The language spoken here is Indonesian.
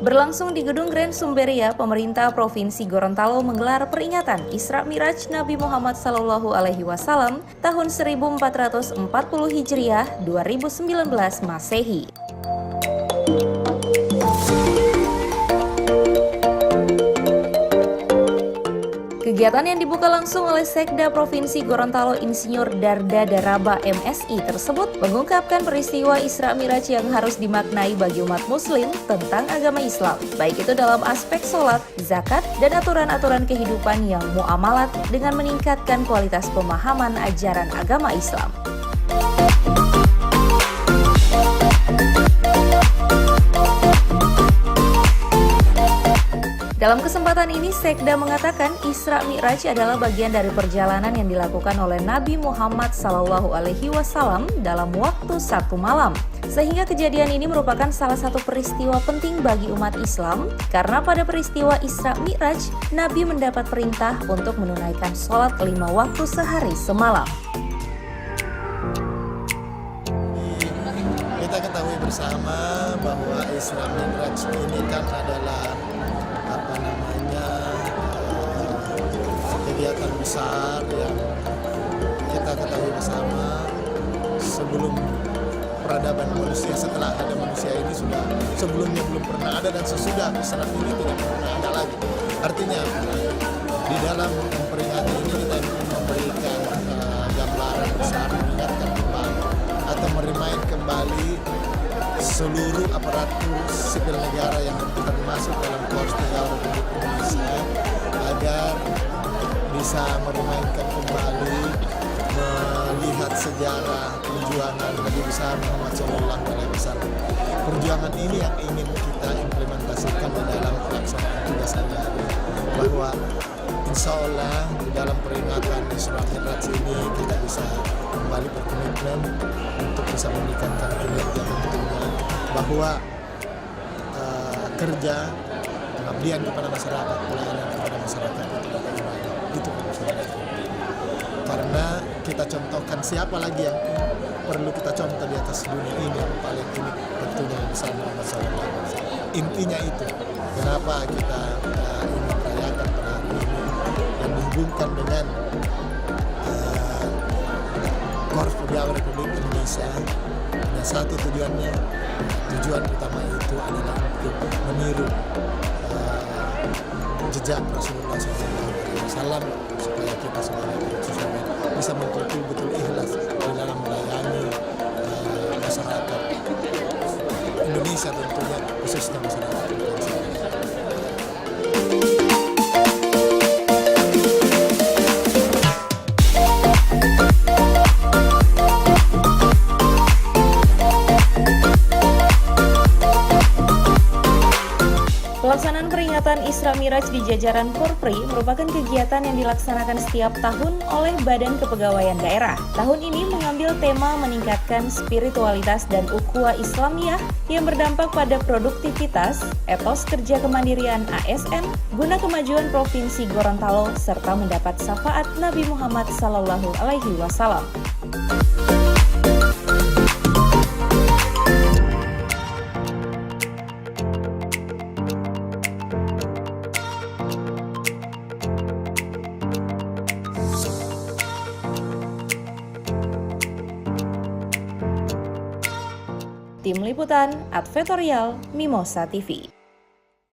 Berlangsung di Gedung Grand Sumberia, pemerintah Provinsi Gorontalo menggelar peringatan Isra Mi'raj Nabi Muhammad SAW tahun 1440 Hijriah 2019 Masehi. Kegiatan yang dibuka langsung oleh Sekda Provinsi Gorontalo Insinyur Darda Daraba MSI tersebut mengungkapkan peristiwa Isra Mi'raj yang harus dimaknai bagi umat muslim tentang agama Islam, baik itu dalam aspek sholat, zakat, dan aturan-aturan kehidupan yang muamalat dengan meningkatkan kualitas pemahaman ajaran agama Islam. Dalam kesempatan ini, Sekda mengatakan Isra Mi'raj adalah bagian dari perjalanan yang dilakukan oleh Nabi Muhammad SAW dalam waktu 1 malam. Sehingga kejadian ini merupakan salah satu peristiwa penting bagi umat Islam, karena pada peristiwa Isra Mi'raj, Nabi mendapat perintah untuk menunaikan sholat 5 waktu sehari semalam. Kita ketahui bersama bahwa Isra Mi'raj ini kan adalah kegiatan besar yang kita ketahui bersama sebelum peradaban manusia. Setelah ada manusia ini sudah sebelumnya belum pernah ada, dan sesudah Isra ini tidak pernah ada lagi. Artinya di dalam memperingati ini kita memberikan gambaran besar, mengingatkan kembali atau merimain kembali seluruh aparatur sipil negara yang termasuk dalam Polres Negara Republik Indonesia agar bisa merimainkan kembali, melihat sejarah perjuangan Nabi besar Muhammad SAW. Perjuangan ini yang ingin kita implementasikan di dalam pelaksanaan tugas sehari-hari, bahwa insya Allah di dalam peringatan Isra Mi'raj ini kita bisa kembali berkomitmen untuk bisa meningkatkan kinerja tentunya, bahwa kerja pengabdian kepada masyarakat, pelayanan kepada masyarakat itu masyarakat. Karena kita contohkan siapa lagi yang perlu kita contoh di atas dunia ini yang paling unik, tentunya besar Muhammad SAW. Intinya itu kenapa kita ingin merayakan pada hari ini dan menghubungkan dengan Korps Pegawai Republik Indonesia. Dan satu tujuan utama itu adalah untuk meniru jejak Rasulullah SAW, supaya kita sebagai manusia bisa betul-betul ikhlas di dalam melayani masyarakat Indonesia, tentunya khususnya masyarakat Indonesia. Pelaksanaan peringatan Isra Mi'raj di jajaran Korpri merupakan kegiatan yang dilaksanakan setiap tahun oleh Badan Kepegawaian Daerah. Tahun ini mengambil tema meningkatkan spiritualitas dan ukhuwah Islamiyah yang berdampak pada produktivitas, etos kerja kemandirian ASN, guna kemajuan Provinsi Gorontalo, serta mendapat syafaat Nabi Muhammad SAW. Tim Liputan Advertorial Mimosa TV.